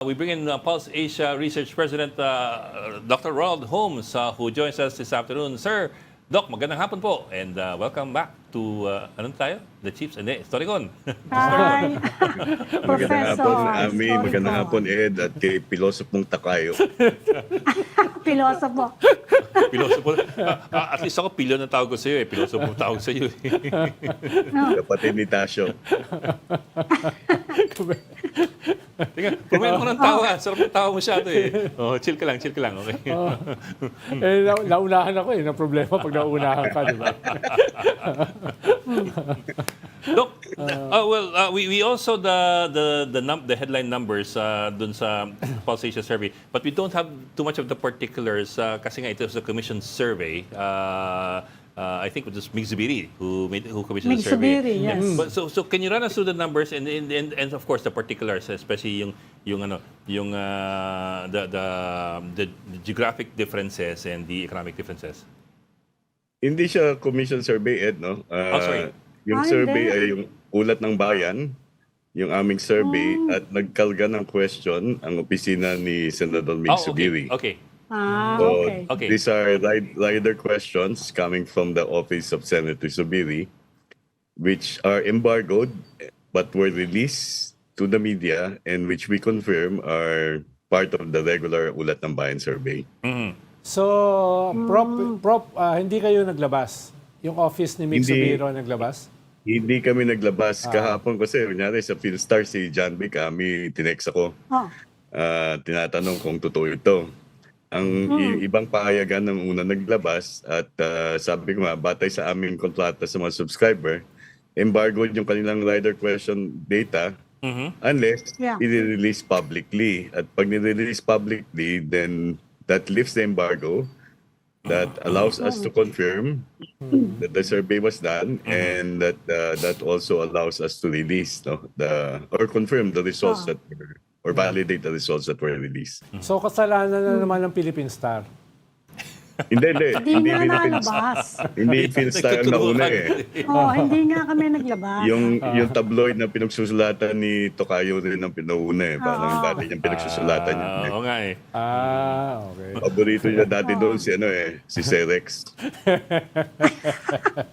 We bring in Pulse Asia Research President Dr. Ronald Holmes who joins us this afternoon. Sir, Doc, magandang hapon po and welcome back to, anong tayo? The Chiefs and the Storicon. Hi, Magandang hapon, Professor. Ami. Magandang hapon, Ed. At kay Pilosopong Takayo. Pilosopo. Pilosopo. At least ako, pilyo na tawag ko sa iyo. Pilosopo tawag sa iyo. Kapatid ni Tasio. Tingnan, pumaya mo ng tawa. Sarap ng tawa masyado eh. Oh, chill ka lang, chill ka lang. Okay. Naunahan ako ng problema pag naunahan ka, di ba? Look, we also the headline numbers dun sa Pulse Asia survey, but we don't have too much of the particulars kasi nga it was a commission survey. I think it was Mig Zubiri who commissioned the survey. Zubiri, yes. But so can you run us through the numbers and of course the particulars, especially the geographic differences and the economic differences? Hindi siya commission survey, Ed, no? Sorry. Yung survey ay yung ulat ng bayan, yung aming survey, at nagkalga ng question ang opisina ni Senador Mig Zubiri. Okay. So, Okay. these are rider questions coming from the office of Senator Zubiri, which are embargoed but were released to the media and which we confirm are part of the regular Ulat ng Bayan survey. Mm-hmm. So, Prof, hindi kayo naglabas? Yung office ni Mig Hindi. Zubiri naglabas? Hindi kami naglabas. Kahapon kasi, kunyari sa Philstar, si John B. kami, tinext ako. Tinatanong kung totoo ito. Ang ibang pahayagan ng una naglabas at sabi ko nga, batay sa aming kontrata sa mga subscriber, embargoed yung kanilang rider question data unless i-release publicly. At pag ni-release publicly, then that lifts the embargo. That allows us to confirm that the survey was done and that also allows us to release or confirm the results that were, or validate the results that were released. So, kasalanan na naman ng Philippine Star. Hindi. Hindi nga nalabas. Hindi Philstar ang nauna eh. Hindi nga kami naglabas. Yung tabloid na pinagsusulatan ni Tokayo rin ang pinauna eh. Parang dati niyang pinagsusulatan niya. Oo nga eh. Okay. Paborito niya dati doon si Serex.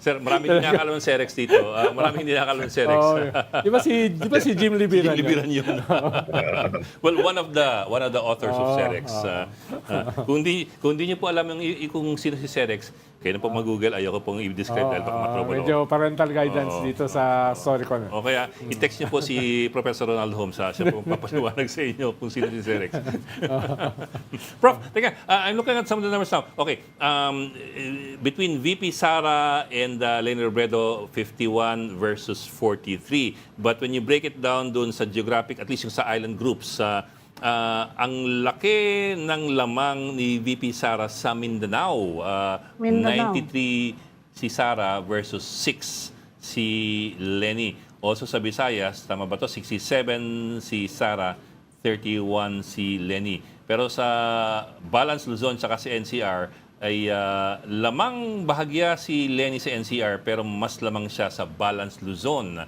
Sir, maraming hindi nakakalam ng Serex dito. Maraming hindi nakakalam ng Serex. Di ba si Jim Libiran? Libiran yun. Well, one of the authors of Serex. Kung hindi niyo po alam kung sino si Serex, kayo na po mag-google. Ayoko pong i-describe dahil baka matrobo. Medyo parental guidance dito sa Storicon. O kaya, i-text niyo po si Professor Ronald Holmes. Siya po papaliwanag sa inyo kung sino si Serex. Prof, teka, I'm looking at some of the numbers now. Okay, between VP Sara and Leni Robredo, 51 versus 43. But when you break it down doon sa geographic, at least yung sa island groups, ang laki ng lamang ni VP Sara sa Mindanao. 93 si Sara versus 6 si Leni. Also sa Visayas, tama ba to? 67 si Sara, 31 si Leni. Pero sa Balance Luzon at si NCR ay lamang bahagya si Leni sa NCR pero mas lamang siya sa Balance Luzon.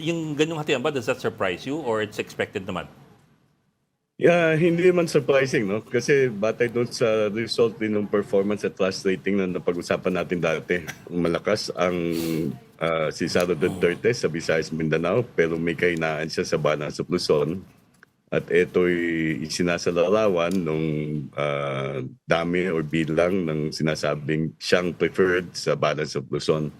Yung ganyong hatian ba, does that surprise you or it's expected naman? Yeah, hindi naman surprising, no? Kasi batay doon sa result din ng performance at trust rating na napag-usapan natin dati. Malakas ang si Sara Duterte sa Visayas Mindanao pero may kahinaan siya sa Balance of Luzon. At ito'y sinasalarawan nung dami or bilang ng sinasabing siyang preferred sa Balance of Luzon.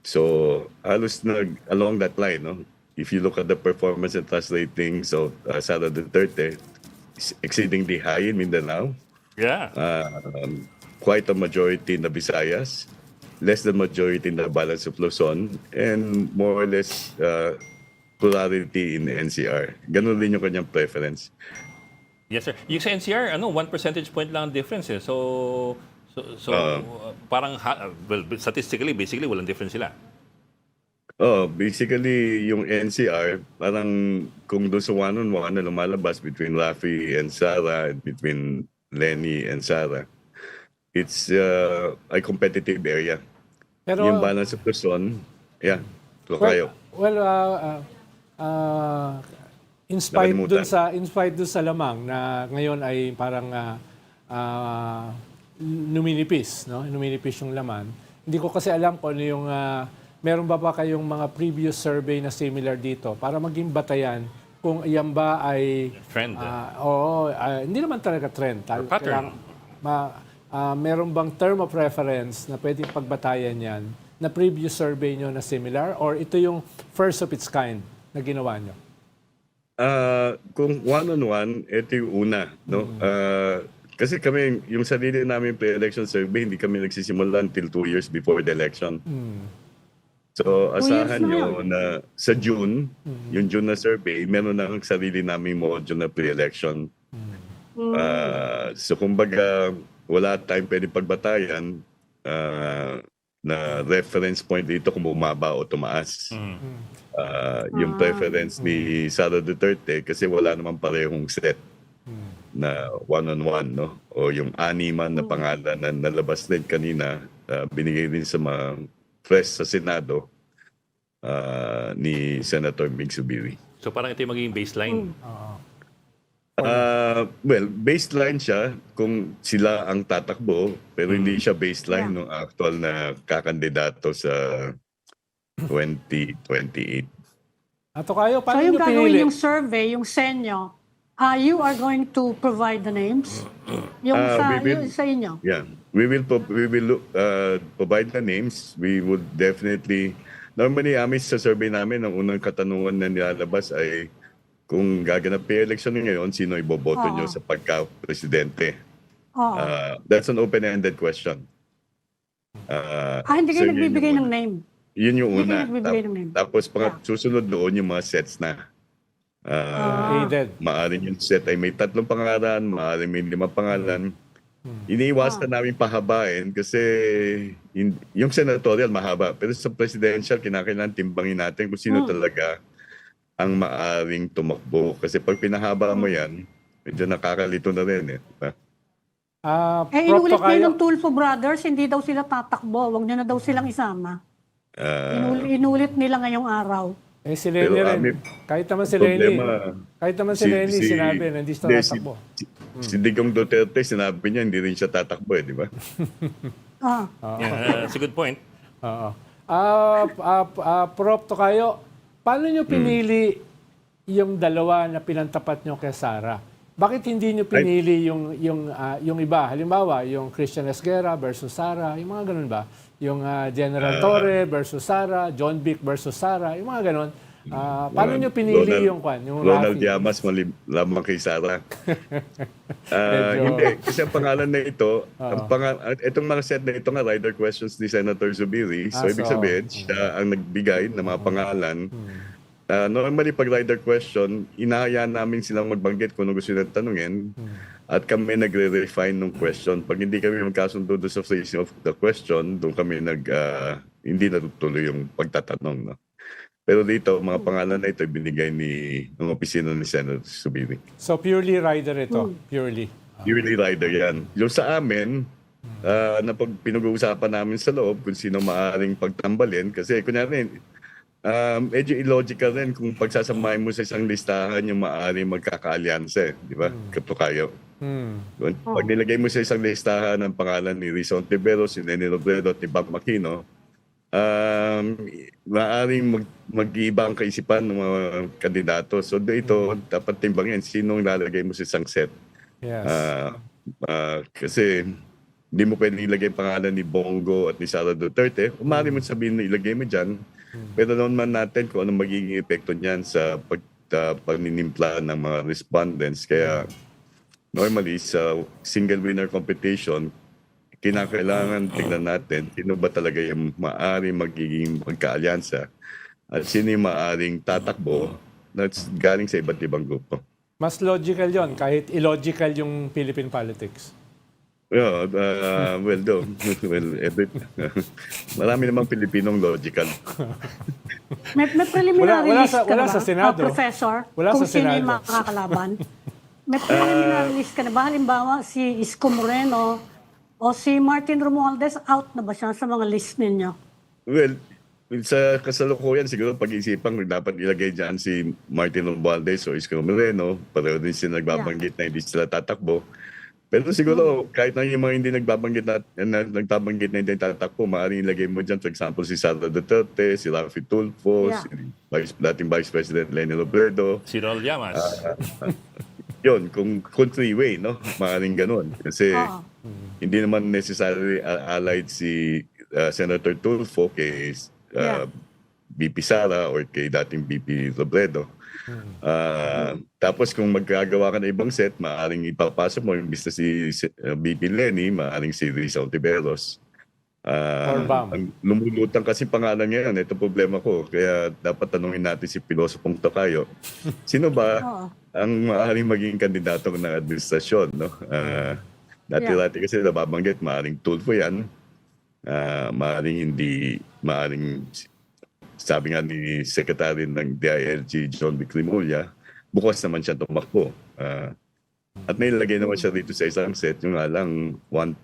So, halos along that line, no? If you look at the performance and trust ratings of Sara Duterte, exceedingly high in Mindanao. Yeah. Quite a majority in the Visayas, less than majority in the Balance of Luzon, and more or less plurality in NCR. Ganun din yung kanyang preference. Yes, sir. Yung sa NCR, 1 percentage point lang ang difference eh. So parang, statistically, basically, walang difference sila. Basically, yung NCR, parang kung doon sa one-on-one na lumalabas between Rafi and Sara and between Leni and Sara, it's a competitive area. Pero, yung Balance of Luzon, yeah, Tokayo. Well, Nakalimutan. in spite dun sa lamang na ngayon ay parang numinipis, no? Numinipis yung laman. Hindi ko kasi alam kung ano yung meron ba kayong mga previous survey na similar dito para maging batayan kung iyan ba ay Trend. hindi naman talaga trend. Or pattern. Meron bang term of reference na pwedeng pagbatayan yan na previous survey nyo na similar or ito yung first of its kind na ginawa nyo? Kung one-on-one, ito yung una. No? Kasi kami, yung sarili namin pre-election survey, hindi kami nagsisimula until 2 years before the election. So, 2 years asahan na nyo yun. na sa June, yung June na survey, meron na ang sarili namin module na pre-election. So, kumbaga, wala tayong pwede pagbatayan na reference point dito kung bumaba o tumaas. Yung preference ni Sara Duterte kasi wala naman parehong set na one-on-one, no? O yung animan na pangalan na nalabas din kanina, binigay din sa mga press sa Senado ni Senator Mig Zubiri. So parang ito yung magiging baseline. Well, baseline siya kung sila ang tatakbo, pero hindi siya baseline ng actual na kakandidato sa 2028. Ato kayo, So paano yung nyo gagawin pinili? yung survey, yung senyo, you are going to provide the names? Yung yung sa inyo? Yeah, we will provide the names. We would definitely normally amin sa survey namin ang unang katanungan na nilalabas ay kung gaganap yung election ngayon, sino iboboto nyo sa pagka-presidente? That's an open-ended question. Hindi so kayo yun nagbibigay yung ng una. name. Yun yung Hindi una. kayo nagbibigay ng name. Tapos susunod doon yung mga sets na. Aided. Maaring yung set ay may 3 pangalan, maaring may 5 pangalan. Iniiwasan namin pahabain kasi yung senatorial mahaba. Pero sa presidential, kinakailangan timbangin natin kung sino talaga ang maaring tumakbo. Kasi pag pinahaba mo yan, medyo nakakalito na rin. Diba? Inulit niyo ng Tulfo Brothers, hindi daw sila tatakbo. Huwag niyo na daw silang isama. Inulit nila ngayong araw. Si Lenny Pero, rin. Kahit naman si Lenny. Kahit naman si Lenny, sinabi na hindi siya tatakbo. Si Digong Duterte, sinabi niya, hindi rin siya tatakbo, di ba? Yeah, that's a good point. Oo. Prof. Tokayo, paano nyo pinili yung dalawa na pinantapat nyo kay Sara? Bakit hindi nyo pinili yung iba? Halimbawa, yung Christian Esguerra versus Sara, yung mga ganun ba? Yung General Torre versus Sara, John Vic versus Sara, yung mga ganun. Paano nyo pinili yung Ronald Rafi? Llamas lamang kay Sara. Hindi, kasi ang pangalan na ito, itong mga set na ito nga, rider questions ni Senator Zubiri. So, ibig sabihin, siya ang nagbigay ng mga pangalan. Normally, pag rider question, inahayaan namin silang magbanggit kung ano gusto nilang tanungin at kami nagre-refine ng question. Pag hindi kami magkasundo doon sa phrasing of the question, doon kami hindi natutuloy yung pagtatanong. No? Pero dito, mga pangalan na ito, binigay ng opisina ni Senator Zubiri. So, purely rider ito. Purely. Purely rider yan. Yung sa amin, na pag pinag-uusapan namin sa loob kung sino maaaring pagtambalin, kasi kunyari, medyo illogical rin kung pagsasamahin mo sa isang listahan yung maaaring magkakaalyanse, di ba? Katukayo. Pag nilagay mo sa isang listahan ng pangalan ni Rizon Tiberos, si Nenny Robredo at ni Bob Makino, maaaring mag-iiba ang kaisipan ng mga kandidato. So dito, dapat timbangin sinong lalagay mo sa isang set. Yes. Kasi hindi mo pwedeng ilagay pangalan ni Bongo at ni Sara Duterte. Maaari mo sabihin na ilagay mo dyan. Pero naman natin kung anong magiging epekto niyan sa pagninimpla ng mga respondents. Kaya normally sa single winner competition, kinakailangan tingnan natin sino ba talaga yung maaaring magiging magkaalyansa at sino yung maaaring tatakbo na galing sa iba't ibang grupo. Mas logical yon kahit illogical yung Philippine politics. Yeah, marami namang Pilipinong logical. May preliminary Wala list sa- ka wala na ba, sa Senado. Professor? Wala kung sa sino yung Senado. makakalaban? May preliminary list ka na ba? Halimbawa, si Isko Moreno o si Martin Romualdez, out na ba siya sa mga list ninyo? Well, sa kasalukuyan siguro pag-isipan kung dapat ilagay dyan si Martin Romualdez o Isko Moreno. Pareho din sila nagbabanggit na hindi sila tatakbo. Pero siguro kahit na yung mga hindi nagbabanggit na hindi tatakbo, maaaring ilagay mo dyan, for example, si Sara Duterte, si Rafi Tulfo, si dating Vice President Leni Robredo. Si Rol Llamas. Yun, kung three-way, no? Maaaring ganun. Kasi hindi naman necessarily allied si Senator Tulfo kay BP Sara or kay dating BP Robredo. Tapos kung magkagawa ka ng ibang set, maaaring ipapasok mo yung bis na si BP Leni, maaaring si Risa Ontiveros. Ang lumulutang kasi pangalan ngayon, ito problema ko. Kaya dapat tanungin natin si Pilosopong Tocayo. Sino ba ang maaaring maging kandidato ng administrasyon? No? Dati-dati kasi nababanggit, maaaring Tulfo yan. Maaaring hindi, maaaring sabi nga ni Secretary ng DILG John B. Crimulya, bukas naman siya tumakbo. At nailagay naman siya dito sa isang set, yung nga lang 1%.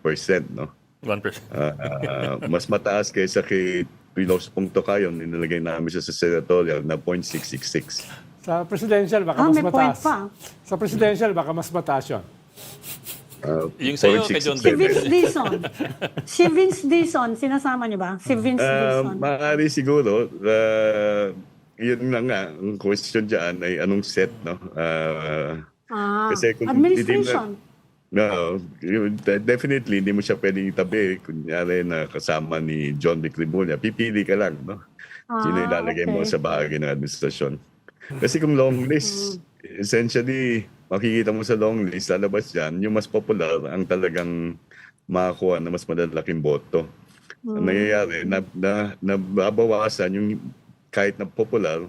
No? 1%. Mas mataas kaysa kay Pilosopong Tocayo, nilalagay namin siya sa senatorial na 0.666. Sa presidential, baka mas may mataas. point pa. Sa presidential, baka mas mataas yun. Yung sa'yo, kay John Si Vince Dizon. Si Vince Dizon, sinasama niyo ba? Si Vince Dizon. Maaari siguro, yun na nga, ang question dyan ay anong set, no? Kasi kung administration. Definitely, hindi mo siya pwedeng itabi. Kunyari na kasama ni John B. Crimulya, pipili ka lang, no? Sino ilalagay mo sa bahagi ng administrasyon. Kasi kung long list, essentially, makikita mo sa long list, lalabas dyan, yung mas popular ang talagang makakuha na mas malalaking boto. Ang nangyayari, nababawasan yung kahit na popular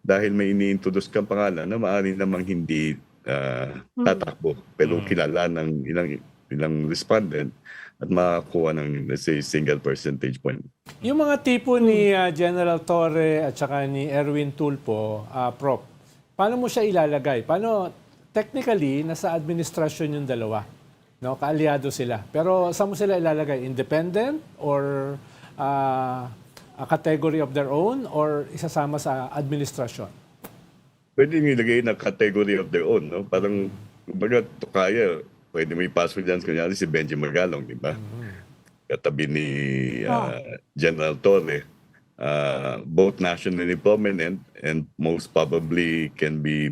dahil may ini-introduce kang pangalan na maaari namang hindi tatakbo. Pero kilala ng ilang respondent at makakuha ng, let's say, single percentage point. Yung mga tipo ni General Torre at saka ni Erwin Tulfo, Prof, paano mo siya ilalagay? Technically, nasa administrasyon yung dalawa. No? Kaalyado sila. Pero saan mo sila ilalagay? Independent? Or a category of their own? Or isasama sa administrasyon? Pwede nyo ilagay na category of their own. No? Parang, kumbaga, Tocayo, pwede mo ipasok dyan, kunyari si Benji Magalong, di ba? Katabi ni General Torre. Both nationally prominent and most probably can be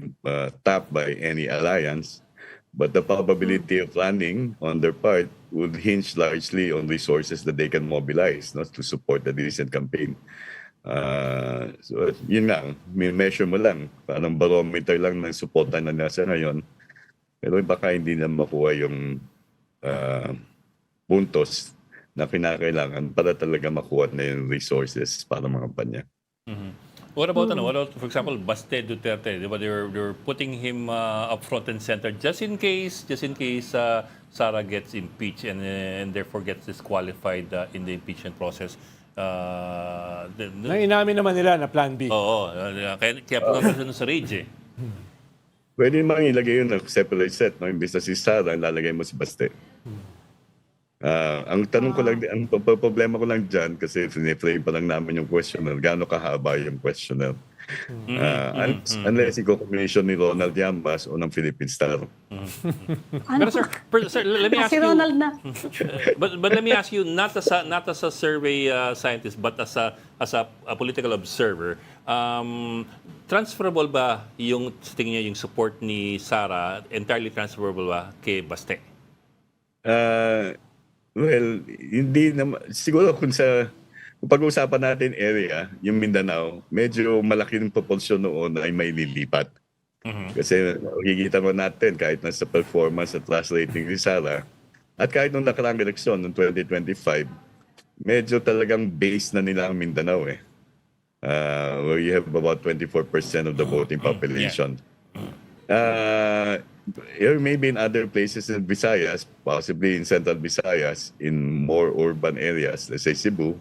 tapped by any alliance. But the probability of running on their part would hinge largely on resources that they can mobilize, no, to support the recent campaign. So, yun lang. Measure mo lang. Parang barometer lang ng suporta na nasa ngayon. Pero baka hindi na makuha yung puntos na kinakailangan para talaga makuha na yung resources para mga kampanya. What about, for example, Baste Duterte? Diba, they're putting him up front and center just in case Sara gets impeached and therefore gets disqualified in the impeachment process. Na inamin naman nila na plan B. Oo, kaya pumunta sila sa rage eh. Pwede naman ilagay yun na separate set, no? Imbis na si Sara, lalagay mo si Baste. Ang tanong ko lang, ang problema ko lang dyan, kasi frame pa lang namin yung questionnaire, gaano kahaba yung questionnaire. Unless i-combination ni Ronald Llamas o ng Philippine Star. Pero sir, let me ask Si you, Ronald na. but let me ask you, not as a survey scientist, but as a political observer, transferable ba yung, sa tingin niya, yung support ni Sara, entirely transferable ba kay Baste? Well, hindi naman. Siguro kung pag-uusapan natin area, yung Mindanao, medyo malaki ng proportion noon ay may lilipat. Kasi makikita mo natin kahit nasa performance at trust rating ni Sara, at kahit nung nakaraang eleksyon noong 2025, medyo talagang base na nila ang Mindanao eh. Where you have about 24% of the voting population. Maybe in other places in Visayas, possibly in Central Visayas, in more urban areas, let's say Cebu,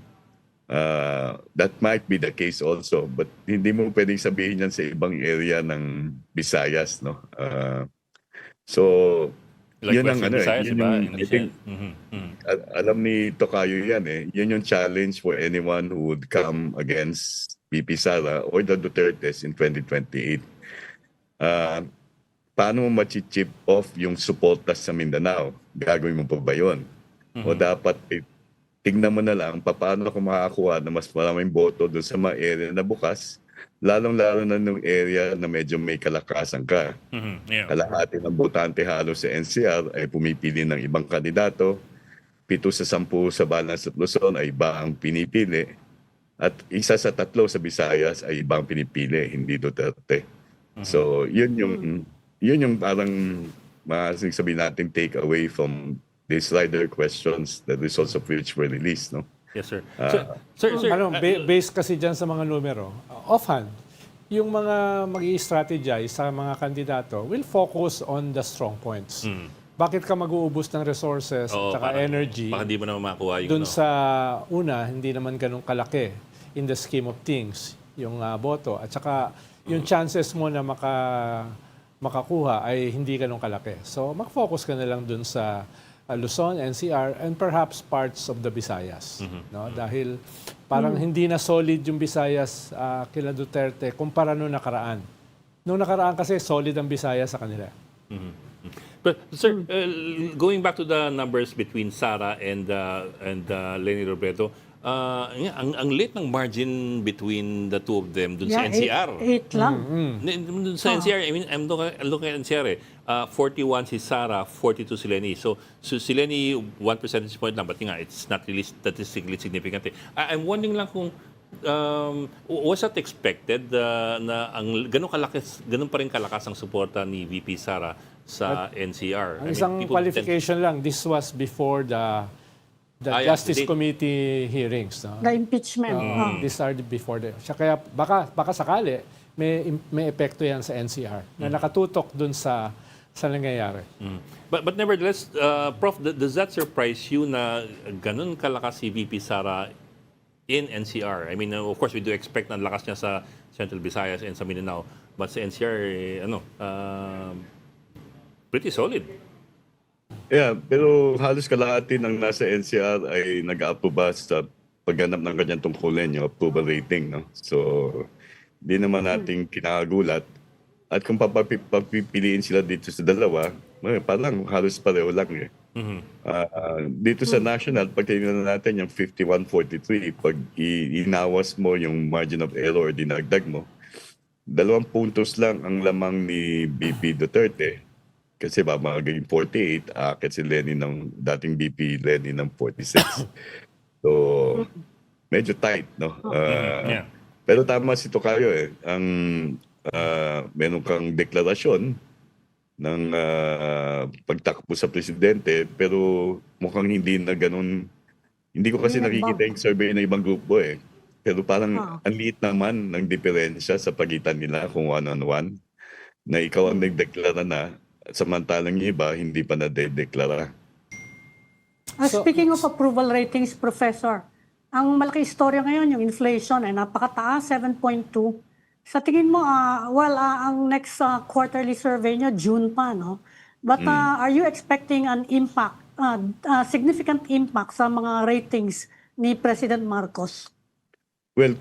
that might be the case also. But hindi mo pwedeng sabihin yan sa ibang area ng Visayas, no? So, Like yun ang Western ano, Visayas, yun di ba? yung, Hindi I siya. think, alam ni Tokayo yan eh. Yun yung challenge for anyone who would come against VP Sara or the Dutertes in 2028. Ah, paano mo chip off yung suporta sa Mindanao? Gagawin mo pa ba yun? O dapat tignan mo na lang paano ako makakakuha ng mas maraming boto doon sa mga area na bukas, lalong-lalo na nung area na medyo may kalakasan ka. Yeah. Kalahati ng botante halos sa NCR ay pumipili ng ibang kandidato. 7 sa 10 sa Balance at Luzon ay iba ang pinipili. At 1 sa 3 sa Visayas ay ibang pinipili, hindi Duterte. So, yun yung parang sabihin natin take away from these rider questions, the results of which were released, no? Yes, sir. Sir, Based kasi dyan sa mga numero, offhand, yung mga mag-i-strategize sa mga kandidato will focus on the strong points. Bakit ka mag-uubos ng resources at saka energy baka hindi mo naman makuha yung dun sa una, hindi naman ganun kalaki in the scheme of things, yung boto. At saka yung chances mo na makakuha ay hindi ganun kalaki. So mag-focus ka na lang dun sa Luzon, NCR, and perhaps parts of the Visayas. No? Dahil parang hindi na solid yung Visayas kila Duterte kumpara noong nakaraan. Noong nakaraan kasi solid ang Visayas sa kanila. But sir, going back to the numbers between Sara and Leni Robredo, ang late ng margin between the two of them dun sa NCR. 8 lang. Dun sa NCR, I mean, I'm looking at NCR 41 si Sara, 42 si Leni. So si Leni, 1 percentage point lang, but nga, it's not really statistically significant. I'm wondering lang kung was that expected na ganun pa rin kalakas ang suporta ni VP Sara sa NCR? Ang isang qualification lang, this was before the Justice Committee hearings. No? The impeachment. These are before the... Kaya baka sakali, may epekto yan sa NCR na nakatutok dun sa nangyayari. But nevertheless, Prof, does that surprise you na ganun kalakas si VP Sara in NCR? I mean, of course, we do expect na lakas niya sa Central Visayas and sa Mindanao. But sa NCR, pretty solid. Yeah, pero halos kalahati ng nasa NCR ay nag-aproba sa pagganap ng kanyang tungkulin, yung approval rating. No? So, di naman natin kinakagulat. At kung papipiliin sila dito sa dalawa, parang halos pareho lang eh. Dito sa national, pag tingnan natin yung 51-43, pag inawas mo yung margin of error, dinagdag mo, 2 puntos lang ang lamang ni BP Duterte. Kasi magiging 48, akit si Leni ng dating BP Leni ng 46. So, medyo tight, no? Yeah. Pero tama si Tokayo eh. Meron kang deklarasyon ng pagtakbo sa presidente, pero mukhang hindi na ganun. Hindi ko kasi nakikita yung survey ng ibang grupo eh. Pero parang ang liit naman ng diferensya sa pagitan nila kung one-on-one, na ikaw ang nagdeklara na, samantalang yung iba, hindi pa na-deklara. Speaking of approval ratings, Professor, ang malaki istorya ngayon, yung inflation ay napakataas, 7.2. Sa tingin mo, ang next quarterly survey niya, June pa, no? But are you expecting an impact, significant impact sa mga ratings ni President Marcos? Well,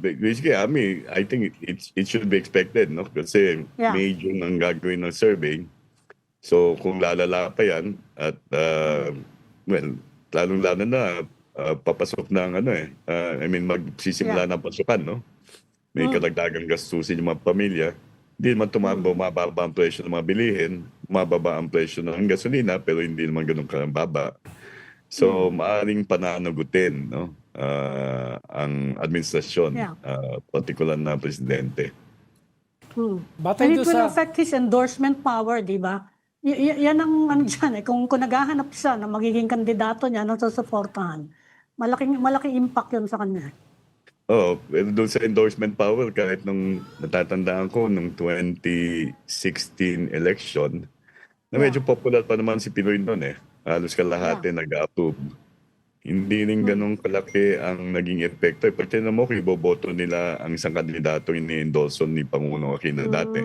basically, I think it should be expected, no? Kasi May, June ang gagawin ng survey. So, kung lalala pa yan, at, lalong-lalo na, papasok ng magsisimula ng pasukan, no? May kadagdagang gastusin yung mga pamilya. Hindi naman mababa ang presyo ng mga bilihin, mababa ang presyo ng gasolina, pero hindi naman ganun karambaba. So, maaring pananagutin, no? Ang administrasyon, particular na presidente. And it will affect his endorsement power, di ba? Yan ang dyan eh. Kung naghahanap siya na magiging kandidato niya, susuportahan, malaking impact yun sa kanya. Pero doon sa endorsement power, kahit nung natatandaan ko, nung 2016 election, na medyo popular pa naman si Pinoy noon eh. Halos kalahati nag-approve. Hindi rin ganun kalaki ang naging epekto. Pag tinan mo, iboboto nila ang isang kandidato ini-endorso ni Pangulong Aquino dati.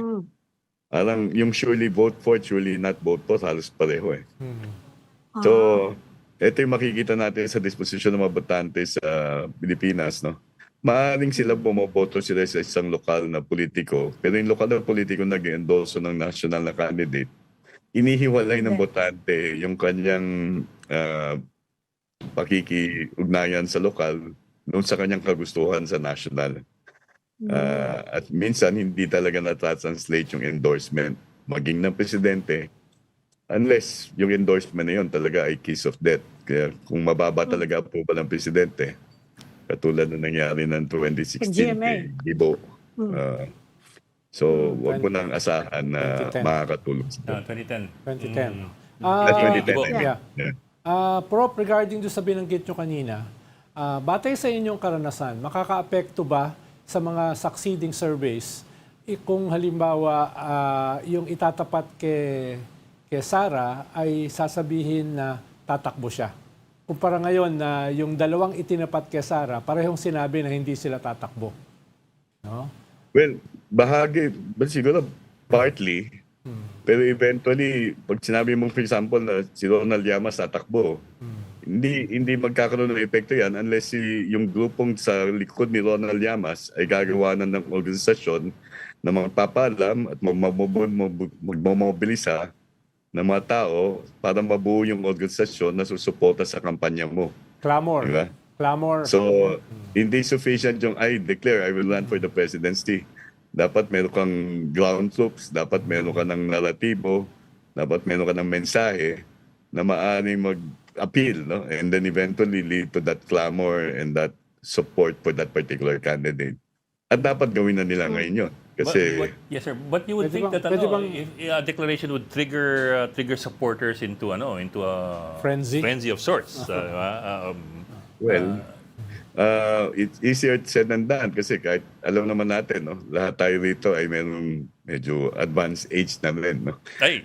Alang yung surely vote for, surely not vote for, halos pareho eh. Ah, So, ito yung makikita natin sa disposisyon ng mga botante sa Pilipinas, no? Maaring sila bumoboto sila sa isang lokal na politiko, pero yung lokal na politiko nag-endorso ng national na candidate, inihiwalay ng Hindi. botante yung kanyang pakikiugnayan sa lokal noon sa kanyang kagustuhan sa national. At minsan hindi talaga na-translate yung endorsement maging ng presidente unless yung endorsement na yun talaga ay kiss of death. Kaya kung mababa talaga po ba ng presidente, katulad na nangyari ng 2016 GMA. kay Gibo. So, wag mo nang asahan na 2010. makakatulong sa 2010. 2010. 2010, Gibo. I mean. Yeah. Yeah. Prof, regarding doon sa binanggit nyo kanina, batay sa inyong karanasan, makaka-apekto ba sa mga succeeding surveys kung halimbawa yung itatapat kay Sara ay sasabihin na tatakbo siya? Kumpara ngayon na yung dalawang itinapat kay Sara, parehong sinabi na hindi sila tatakbo. No? Well, bahagi, but siguro partly, pero eventually, pag sinabi mong for example na si Ronald Llamas tatakbo, hindi magkakaroon ng epekto yan unless yung grupong sa likod ni Ronald Llamas ay gagawa ng organisasyon na magpapalam at magmomobilisa ng mga tao para mabuo yung organisasyon na susuporta sa kampanya mo. Clamor. Diba? Clamor. So, hindi sufficient yung I declare I will run for the presidency. Dapat meron kang ground troops, dapat meron ka ng naratibo, dapat meron ka ng mensahe na maaaring mag-appeal, no? And then eventually lead to that clamor and that support for that particular candidate. At dapat gawin na nila ngayon yun. Kasi, Yes sir, but you would think that Pwede if a declaration would trigger supporters into a Frenzy? of sorts. well, it's easier said than done kasi kahit alam naman natin, no? Lahat tayo rito ay merong medyo advanced age na rin, no? Ay,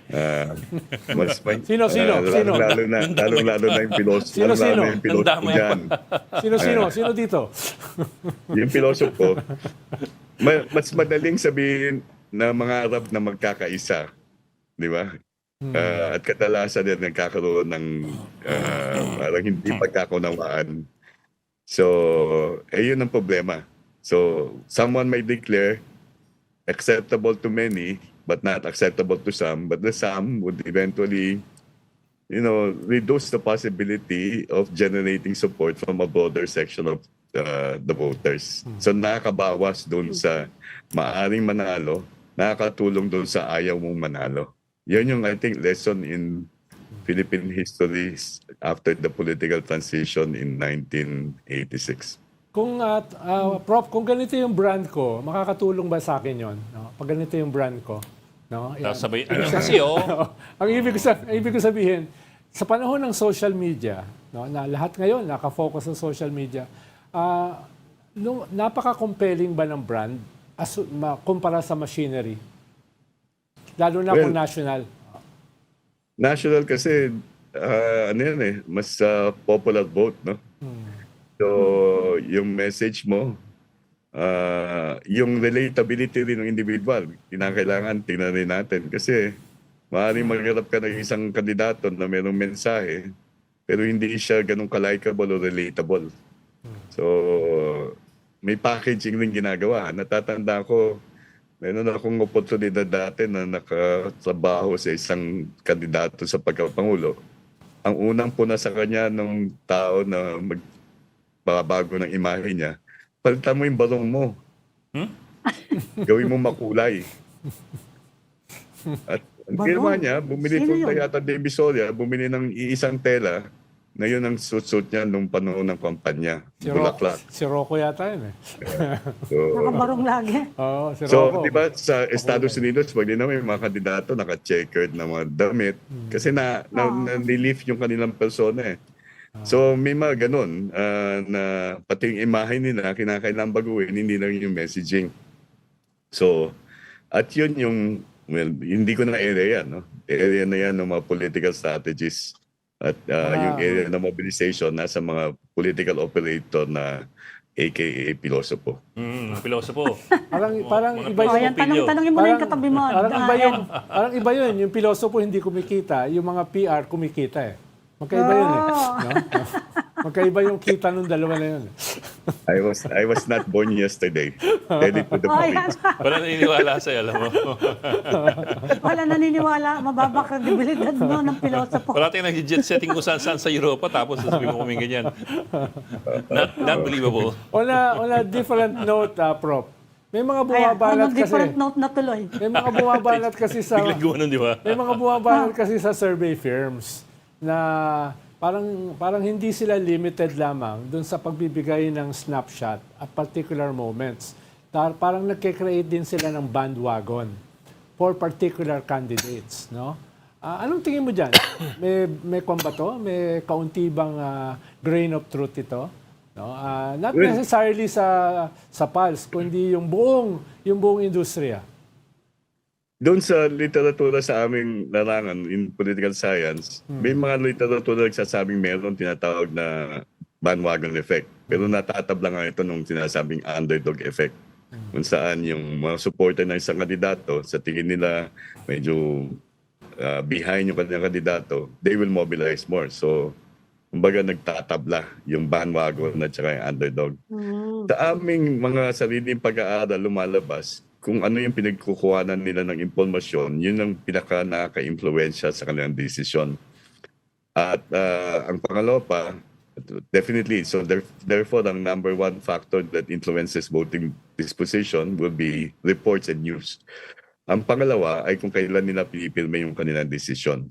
Mas Sino? Lalo na yung pilosopo. Sino? Yung pilosopo Ang dyan. Sino dito? Yung pilosopo, mas madaling sabihin na mga Arab na magkakaisa. Di ba? At kadalasan din nagkakaroon ng parang hindi pagkakunawaan. So, yun ang problema. So, someone may declare acceptable to many but not acceptable to some. But the some would eventually, reduce the possibility of generating support from a broader section of the voters. So, nakakabawas doon sa maaring manalo, nakakatulong doon sa ayaw mong manalo. Yun yung, I think, lesson in Philippine history after the political transition in 1986. Prof, kung ganito yung brand ko, makakatulong ba sa akin yon? No? Pag ganito yung brand ko, no? Yan. sabay, kasi Ang ibig ko sabihin, sa panahon ng social media, no, na lahat ngayon nakafocus sa social media, napaka-compelling ba ng brand kumpara sa machinery? Lalo na kung national. National kasi, mas popular vote, no? So, yung message mo, yung relatability rin ng individual, kinakailangan tingnan rin natin. Kasi, maaaring magharap ka ng isang kandidato na mayroong mensahe, pero hindi siya ganun ka-likeable o relatable. So, may packaging rin ginagawa. Natatanda ko, meron akong oportunidad dati na nakatrabaho sa isang kandidato sa pagkapangulo. Ang unang puna sa kanya ng tao na magbabago ng imahe niya, palitan mo yung barong mo. Gawin mo makulay. At ang ginawa niya, bumili po yata Divisoria, bumili ng iisang tela na yun ang suit niya nung panahon ng kampanya. Bulaklak. Si Rocco yata yun eh. So, Nakabarong lagi. Oo, si So, Rocco. di ba sa Estados Unidos, pag din naman yung mga kandidato naka-checkered na mga damit kasi na-relief yung kanilang persona eh. So, may mga ganun na pati yung imahe nila, kinakailangan baguhin, hindi lang yung messaging. So, at yun yung, hindi ko na area yan, no? Area na yan ng mga political strategies. At yung area ng mobilization nasa mga political operator na aka Pilosopo. Pilosopo. Parang Mga iba Oh, yung yan, tanongin mo na yung katabi mo. parang iba yun. Yung pilosopo hindi kumikita, yung mga PR kumikita eh. Magkaiba yun eh. Oh. No? Magkaiba yung kita nung dalawa na yun. I was not born yesterday. Ready to the Oh, point. yan. Wala naniniwala sa'yo, alam mo. Wala naniniwala, mababa kredibilidad mo ng pilosopo. Parating nag-jet setting kung saan sa Europa, tapos sasabihin mo kuming ganyan. Not believable. On a different note, Prof. May mga bumabalat on a different kasi. note na tuloy. May mga bumabalat kasi sa Biglang gumanon, di ba? may mga bumabalat kasi sa survey firms na parang hindi sila limited lamang dun sa pagbibigay ng snapshot at particular moments. Parang nagke-create din sila ng bandwagon for particular candidates, no? Anong tingin mo diyan? May kwan ba to? May kaunti bang grain of truth ito? No? Not necessarily sa Pulse, kundi yung buong industriya. Doon sa literatura sa aming larangan in political science, may mga literatura nagsasabing meron tinatawag na bandwagon effect. Pero natatabla nga ito nung sinasabing underdog effect. Kung saan yung mga supporter ng isang kandidato, sa tingin nila medyo behind yung kanilang kandidato, they will mobilize more. So, kumbaga nagtatabla yung bandwagon at saka yung underdog. Sa aming mga sariling pag-aaral lumalabas, kung ano yung pinagkukuhanan nila ng impormasyon, yun ang pinaka nakaka-impluwensya sa kanilang desisyon. At ang pangalawa pa, definitely, so therefore, ang number one factor that influences voting disposition will be reports and news. Ang pangalawa ay kung kailan nila pinipilme yung kanilang desisyon.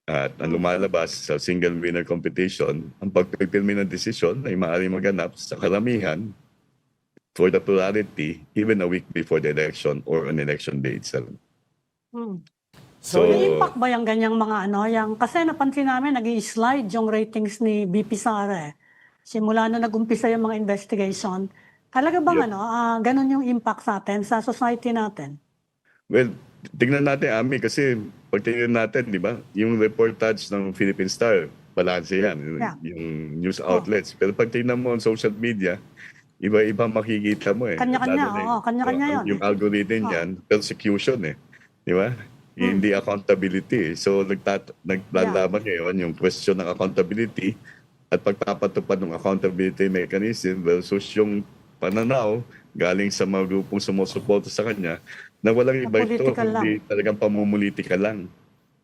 At ang lumalabas sa single winner competition, ang pagpipilme ng desisyon ay maaaring maganap sa karamihan for the plurality even a week before the election or on election day itself. So, impact ba yung ganyang mga kasi napansin namin, nag-i-slide yung ratings ni BP Sara eh. Simula na nag-umpisa yung mga investigation. Talaga bang ganun yung impact sa atin, sa society natin? Well, tingnan natin, Ami, kasi pag tingnan natin, di ba, yung reportage ng Philippine Star, balanse yan, yung news outlets. Pero pag tingnan mo on social media, iba-iba makikita mo eh. Kanya-kanya, kanya-kanya yun. Yung algorithm yan, persecution eh. Di ba? Hindi accountability. So, naglalaman ngayon yung question ng accountability at pagpapatupad ng accountability mechanism versus yung pananaw galing sa mga grupong sumusuporta sa kanya na walang iba ito, hindi talagang pamumulitika lang.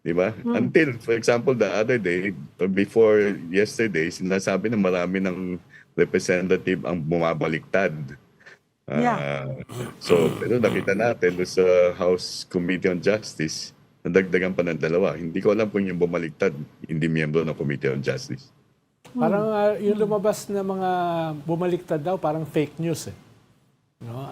Di ba? Until, for example, the other day, before yesterday, sinasabi na marami ng representative ang bumabaliktad. So, pero nakita natin sa House Committee on Justice, nadagdagan pa ng 2. Hindi ko alam kung yung bumaliktad, hindi miyembro ng Committee on Justice. Parang yung lumabas na mga bumaliktad daw, parang fake news eh. No?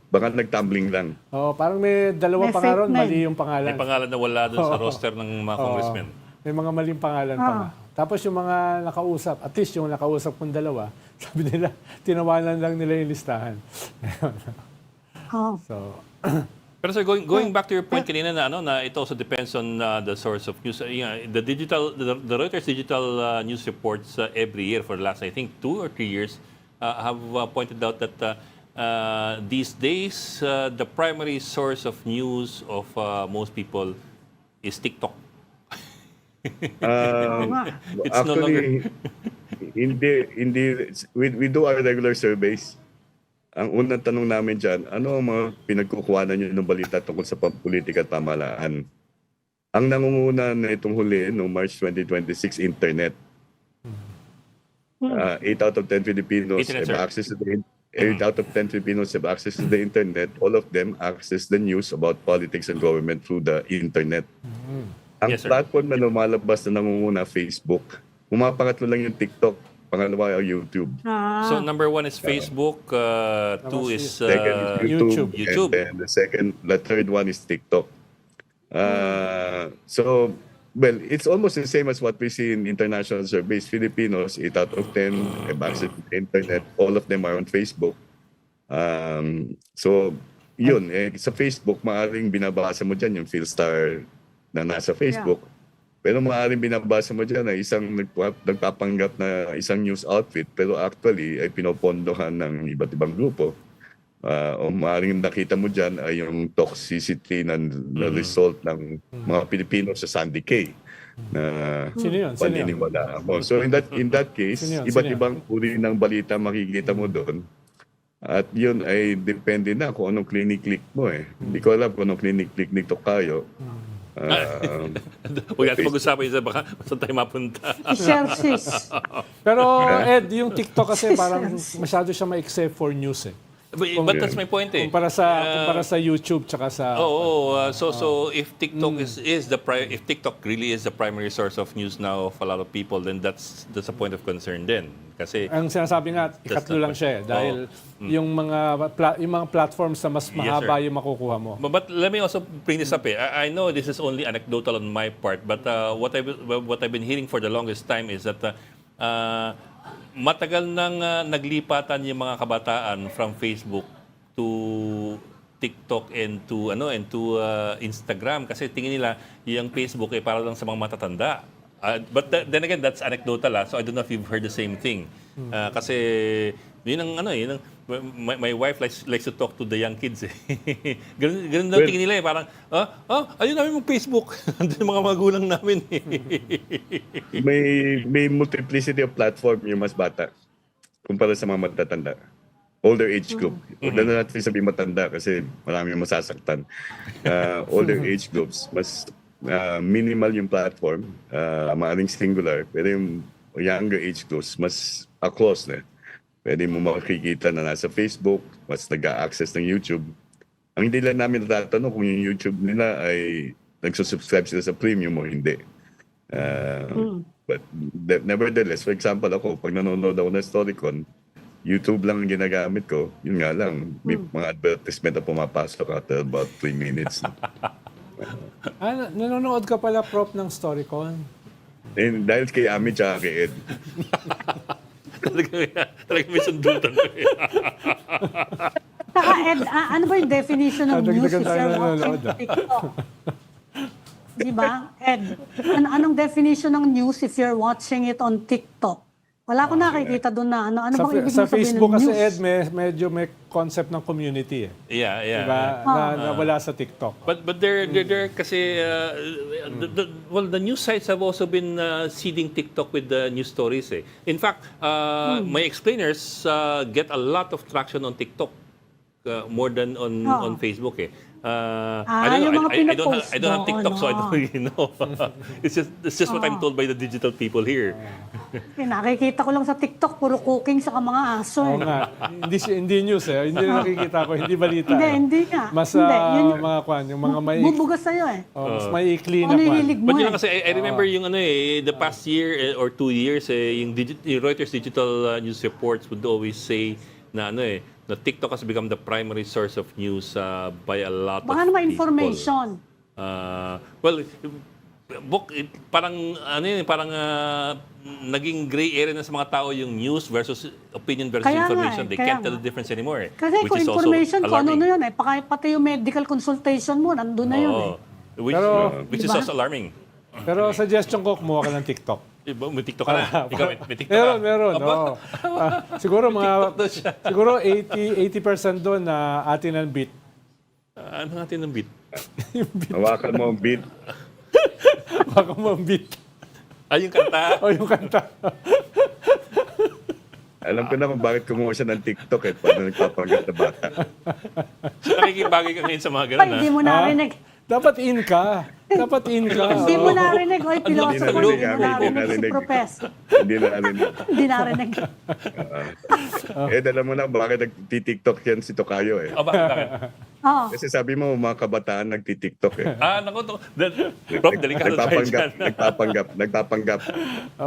Baka nagtumbling lang. Parang may 2 pa nga ron, mali yung pangalan. May pangalan na wala doon sa roster ng mga congressmen. May mga maling pangalan pa nga. Tapos yung mga nakausap, at least yung nakausap kong 2, sabi nila, tinawanan lang nila yung listahan. So, pero sir, going back to your point kanina na it also depends on the source of news. The Reuters digital news reports every year for the last, I think, 2 or 3 years have pointed out that these days the primary source of news of most people is TikTok. It's no longer. Hindi, we do our regular surveys. Ang unang tanong namin dyan, ano ang mga pinagkukuhanan nyo ng balita tungkol sa politika at pamahalaan? Ang nangunguna na itong huli, noong March 2026, internet. 8 out of 10 Filipinos have access to the 8 out of 10 Filipinos have access to the internet. All of them access the news about politics and government through the internet. Ang platform na lumalabas na nangunguna, Facebook. Pumapangatlo lang yung TikTok. Pangalawa yung YouTube. So number 1 is Facebook, 2 is YouTube. YouTube. And the third one is TikTok. So, well, it's almost the same as what we see in international surveys. Filipinos, 8 out of 10 have access to the internet. All of them are on Facebook. So, yun. Sa Facebook, maaaring binabasa mo dyan yung Philstar na nasa Facebook. Pero maaaring binabasa mo dyan na isang nagpapanggap na isang news outfit pero actually ay pinopondohan ng iba't ibang grupo. O maaaring nakita mo dyan ay yung toxicity na result ng mga Pilipino sa Sandy Cay na Sino yun? paniniwalaan mo. So in that case, Sino yun? iba't ibang uri ng balita makikita mo doon. At yun ay depende na kung anong clinic-click mo eh. Hindi ko alam kung anong clinic-click ni Tokayo. Huwag natin pag-usapan yun sa baka saan tayo mapunta. I-share sis. Pero Ed, yung TikTok kasi parang masyado siya ma-except for news eh. But that's my point eh. Kumpara sa YouTube tsaka sa... So if TikTok if TikTok really is the primary source of news now of a lot of people, then that's a point of concern din. Kasi Ang sinasabi nga, ikatlo lang siya eh. Dahil yung mga platforms na mas mahaba yung makukuha mo. But let me also bring this up. I know this is only anecdotal on my part, but what I've been hearing for the longest time is that matagal nang naglipatan yung mga kabataan from Facebook to TikTok and to Instagram kasi tingin nila yung Facebook ay para lang sa mga matatanda. But then again, that's anecdotal so I don't know if you've heard the same thing. Kasi yun ang my wife likes to talk to the young kids eh. ganun daw tingin nila eh, parang ayun namin mag-Facebook. Andun yung mga magulang namin eh. May multiplicity of platform yung mas bata kumpara sa mga matatanda. Older age group. Huwag na natin sabihin matanda kasi marami yung masasaktan. Older age groups, mas minimal yung platform, maaaring singular, pero yung younger age groups, mas close na. Pwede mo makikita na nasa Facebook, mas nag-a-access ng YouTube. Ang hindi lang namin natatanong kung yung YouTube nila ay nagsusubscribe sila sa premium o hindi. But nevertheless, for example ako, pag nanonood ako ng Storycon, YouTube lang ang ginagamit ko. Yun nga lang, may mga advertisement na pumapasok after about 3 minutes. Nanonood ka pala, Prof, ng Storycon? And dahil kay Ami tsaka kay Ed. Talagang may sundutan ko eh. Saka Ed, ano ba yung definition ng news if Dagdagan tayo you're ng watching nanonood, TikTok? Di ba? Ed, anong definition ng news if you're watching it on TikTok? Wala ko nakikita doon na ano bang ibig Sa mo sabihin Facebook ng kasi, news? Ed, medyo may concept ng community eh. Yeah. Diba? Na wala sa TikTok. But they're kasi the news sites have also been seeding TikTok with the news stories eh. In fact, my explainers get a lot of traction on TikTok more than on Facebook eh. yung mga pinapost I don't have TikTok, so I don't really know. It's just what I'm told by the digital people here. Nakikita ko lang sa TikTok, puro cooking sa mga aso. Oo nga. Hindi news eh. Hindi na nakikita ko. Hindi balita. Hindi nga. Mas mga kwan, yung mga may... Bubugas sa'yo eh. mas may ikli na Ano kwan. hilig mo But yun eh. lang kasi I remember yung the past year or 2 years yung Reuters digital news reports would always say na na TikTok has become the primary source of news by a lot of Baka naman people. information. Parang naging gray area na sa mga tao yung news versus opinion versus Kaya nga information. eh, They kaya can't tell nga. the difference anymore. Kasi Which kung is also information, kung ano alarming. na yun eh. Pati yung medical consultation mo, nandun na yun eh. Which is Diba? also alarming. Pero suggestion ko, kumuha ka ng TikTok. May TikTok ka na. Ikaw may TikTok ka. Meron. Oo. Siguro TikTok daw siya. siguro 80% doon na atin ang beat. Ano natin ng beat? Hawakan mo ang beat. Baka mo ang beat. Yung kanta. O yung kanta. Alam ko na kung bakit kumuha siya ng TikTok paano nagpapanggap na bata. Nakikibagay ka ngayon sa mga ganun. Hindi mo narinig. Dapat in ka. Hindi mo narinig. Oy, philosopher, narinig, hindi mo hindi narinig si narinig. Profes. Hindi na alam niya. Hindi narinig. Alam mo na bakit nagti-TikTok yan si Tokayo eh. Bakit? Oo. Kasi sabi mo, mga kabataan nagti-TikTok eh. Naku. Prof, delikado tayo dyan. Nagpapanggap.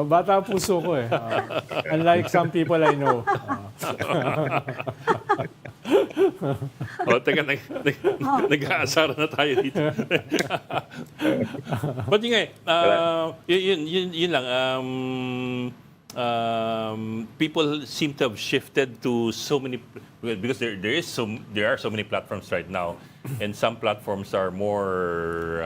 Bata ang puso ko eh. Unlike some people I know. Teka, nag-aasara na tayo dito. But yun nga, yun lang. People seem to have shifted to so many, because there are so many platforms right now, and some platforms are more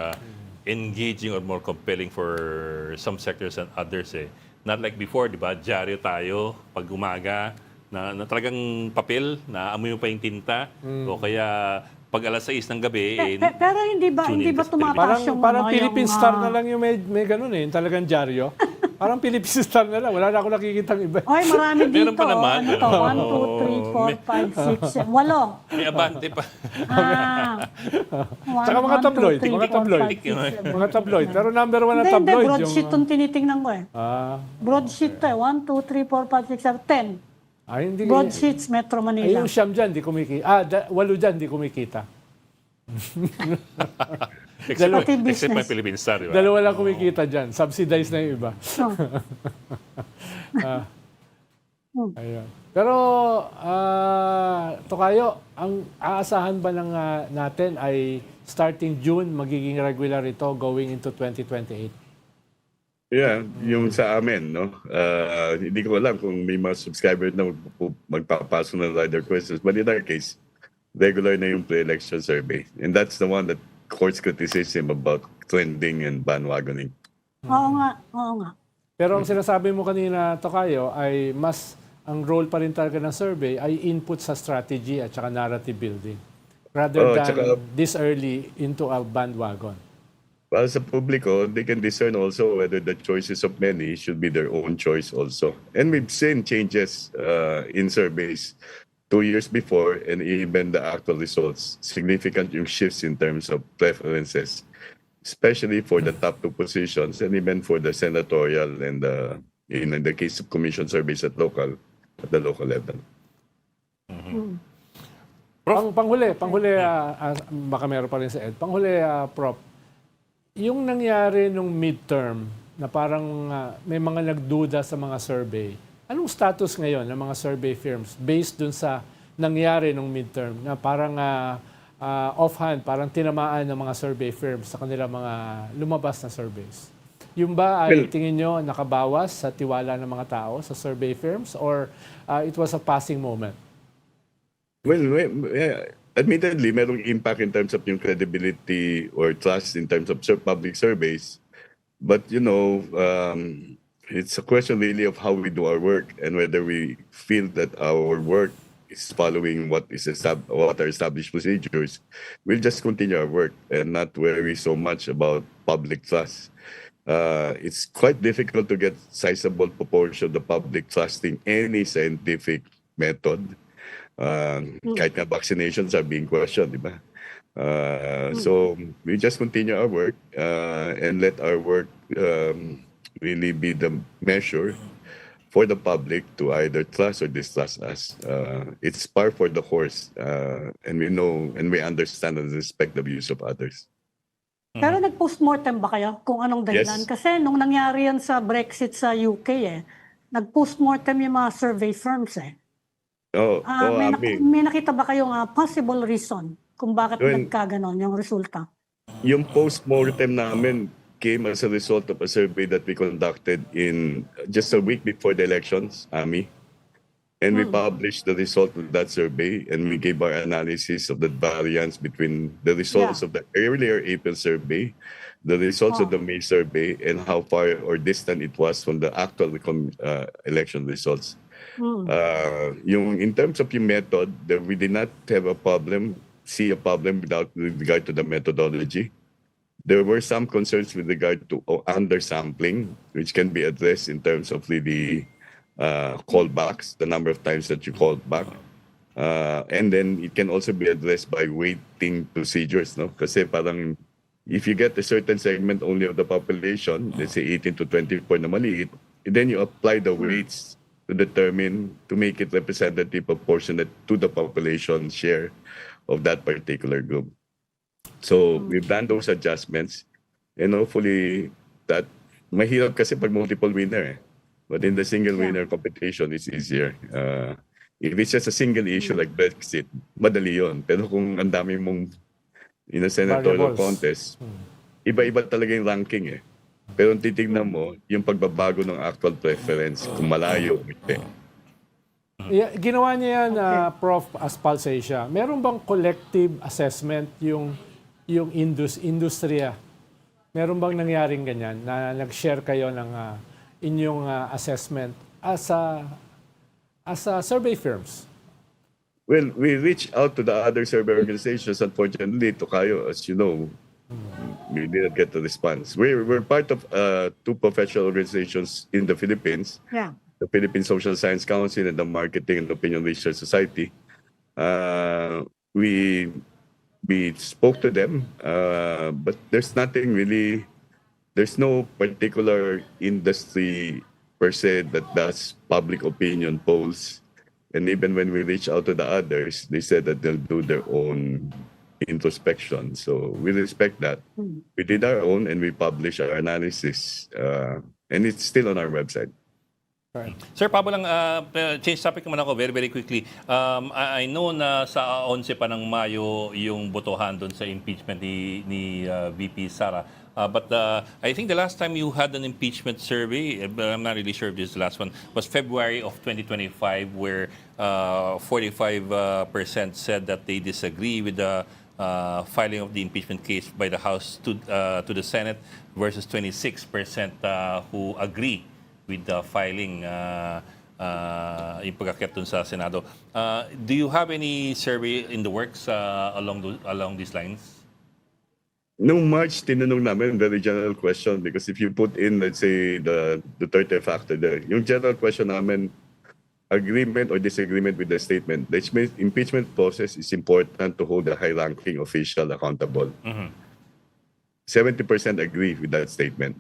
engaging or more compelling for some sectors and others eh. Not like before, di ba? Dyaryo tayo pag umaga na talagang papel, naamoy mo pa yung tinta o kaya pag alas 6 ng gabi Pero hindi ba tune in ka sa tumataas yung Parang ano, Philippine yung, Star na lang yung may ganun eh, yung talagang dyaryo. Parang Philippine Star na lang, wala na ako nakikitang iba. Oy, marami dito. Meron pa naman. Ano to? 1, 2, 3, 4, 5, 6, 7. 8. may abante pa. Tsaka mga tabloid, mga tabloid. Mga tabloid. Pero number 1 na Hindi, tabloid broadsheet itong tinitingnan ko eh. Ah, Broadsheet to eh. 1, 2, 3, 4, 5, 6, 7, 10. hindi. Broadsheets, Metro Ay, Manila. yung siyam dyan, di kumikita. 8 dyan, di kumikita. Except Pati my business. Philippine Star, di ba? Dalawa lang kumikita dyan. Subsidized na yung iba. Ayun. Pero, Tokayo, ang aasahan ba ng natin ay starting June, magiging regular ito going into 2028? Yeah, yung sa amin, no? Hindi ko alam kung may mga subscriber na magpapasok ng rider questions. But in our case, regular na yung pre-election survey. And that's the one that courts criticism about trending and bandwagoning. Oo nga. Pero ang sinasabi mo kanina, Tokayo, ay ang role pa rin talaga ng survey ay input sa strategy at saka narrative building. Rather than this early into a bandwagon. Para sa publiko, they can discern also whether the choices of many should be their own choice also. And we've seen changes in surveys 2 years before and even the actual results. Significant yung shifts in terms of preferences, especially for the top 2 positions and even for the senatorial and in the case of commission surveys at the local level. Panghuli, baka meron pa rin sa Ed. Panghuli, Prof, yung nangyari nung midterm na parang may mga nagduda sa mga survey, anong status ngayon ng mga survey firms based dun sa nangyari nung midterm na parang offhand, parang tinamaan ng mga survey firms sa kanila mga lumabas na surveys? Yung ba ay tingin nyo nakabawas sa tiwala ng mga tao sa survey firms or it was a passing moment? Well, admittedly, merong impact in terms of yung credibility or trust in terms of public surveys. But, it's a question really of how we do our work and whether we feel that our work is following what are established procedures. We'll just continue our work and not worry so much about public trust. It's quite difficult to get sizable proportion of the public trusting any scientific method. Kahit nga vaccinations are being questioned, di ba? So we just continue our work and let our work really be the measure for the public to either trust or distrust us. It's par for the course, and we know and we understand and respect the views of others. Pero nag-postmortem ba kayo kung anong dahilan? Yes. Kasi nung nangyari yan sa Brexit sa UK nag-postmortem yung mga survey firms may nakita ba kayong possible reason kung bakit nagkaganon yung resulta? Yung post-mortem namin came as a result of a survey that we conducted in just a week before the elections, Ami. And we published the result of that survey and we gave our analysis of the variance between the results of the earlier April survey, the results of the May survey, and how far or distant it was from the actual election results. In terms of yung method, we did not see a problem with regard to the methodology. There were some concerns with regard to undersampling, which can be addressed in terms of the callbacks, the number of times that you called back. And then it can also be addressed by weighting procedures, no? Kasi parang if you get a certain segment only of the population, let's say 18 to 24 na maliit, then you apply the weights to make it representative proportionate to the population share of that particular group. So we've done those adjustments and hopefully that mahirap kasi pag multiple winner But in the single winner competition, it's easier. If it's just a single issue like Brexit, madali yun. Pero kung ang dami mong in a senatorial contest, iba-iba talaga yung ranking Pero ang titignan mo, yung pagbabago ng actual preference, kung malayo, hindi. Ginawa niya yan, Prof. Aspalsa Asia. Meron bang collective assessment yung industriya Meron bang nangyaring ganyan na nag-share kayo ng inyong assessment as a survey firms? Well, we reached out to the other survey organizations. Unfortunately, Tokayo, as you know, we didn't get the response. We're part of two professional organizations in the Philippines, Yeah. the Philippine Social Science Council and the Marketing and Opinion Research Society. We spoke to them, but there's nothing really, there's no particular industry per se that does public opinion polls. And even when we reach out to the others, they said that they'll do their own introspection. So we respect that. We did our own and we publish our analysis. And it's still on our website. Sir Pablo lang, change topic naman ako very, very quickly. I know na sa 11 pa ng Mayo yung botohan doon sa impeachment ni VP Sara. But I think the last time you had an impeachment survey, I'm not really sure if this is the last one, was February of 2025 where 45% said that they disagree with the filing of the impeachment case by the House to the Senate versus 26% who agree with the filing yung pagkakit dun sa Senado. Do you have any survey in the works along these lines? Noong March, tinanong namin, very general question, because if you put in, let's say, the Duterte factor there, yung general question namin, agreement or disagreement with the statement, the impeachment process is important to hold a high-ranking official accountable. 70% agree with that statement.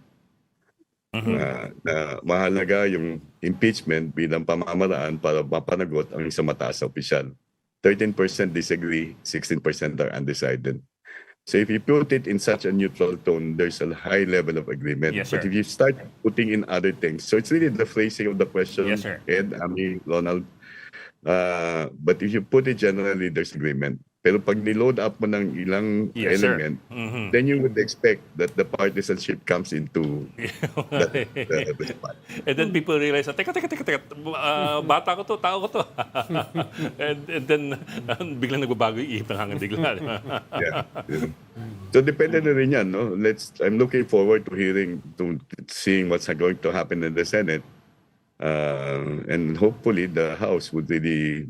Na mahalaga yung impeachment bilang pamamaraan para mapanagot ang isang mataas na opisyal. 13% disagree, 16% are undecided. So if you put it in such a neutral tone, there's a high level of agreement. Yes, but sir. if you start putting in other things, so it's really the phrasing of the question, Yes, sir. Ed, Ami, Ronald. But if you put it generally, there's agreement. Pero pag niload up mo ng ilang Yes, sir. element, then you would expect that the partisanship comes into the spot. And then people realize, teka, bata ko to, tao ko to. and then biglang nagbabago yung ihip ng hangin bigla. Yeah. So depende na rin yan, no? I'm looking forward to seeing what's going to happen in the Senate. And hopefully the House would really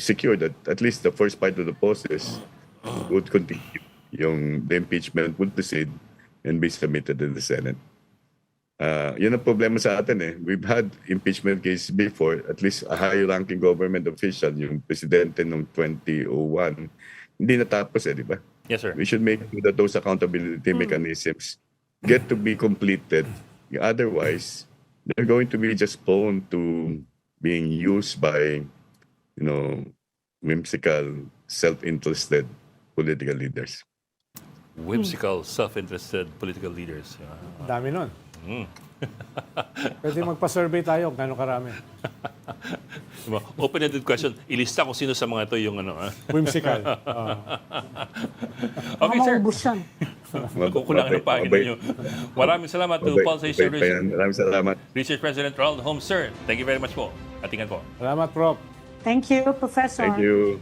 secure that at least the first part of the process would continue. The impeachment would proceed and be submitted in the Senate. Yun ang problema sa atin eh. We've had impeachment case before, at least a high-ranking government official, yung presidente noong 2001, hindi natapos eh, di ba? Yes, sir. We should make sure that those accountability mechanisms get to be completed. Otherwise, they're going to be just prone to being used by, whimsical, self-interested political leaders. Whimsical, self-interested political leaders. Dami nun. Pwede magpa-survey tayo, gano'ng karami. Diba? Open-ended question. Ilista kung sino sa mga ito yung Whimsical. Okay, sir. Maubos yan. Kukulangan ng pagina nyo. Maraming salamat to Pulsation Maraming salamat. Research President Ronald Holmes, sir. Thank you very much po. Atingan po. Salamat, Prof. Thank you, Professor. Thank you.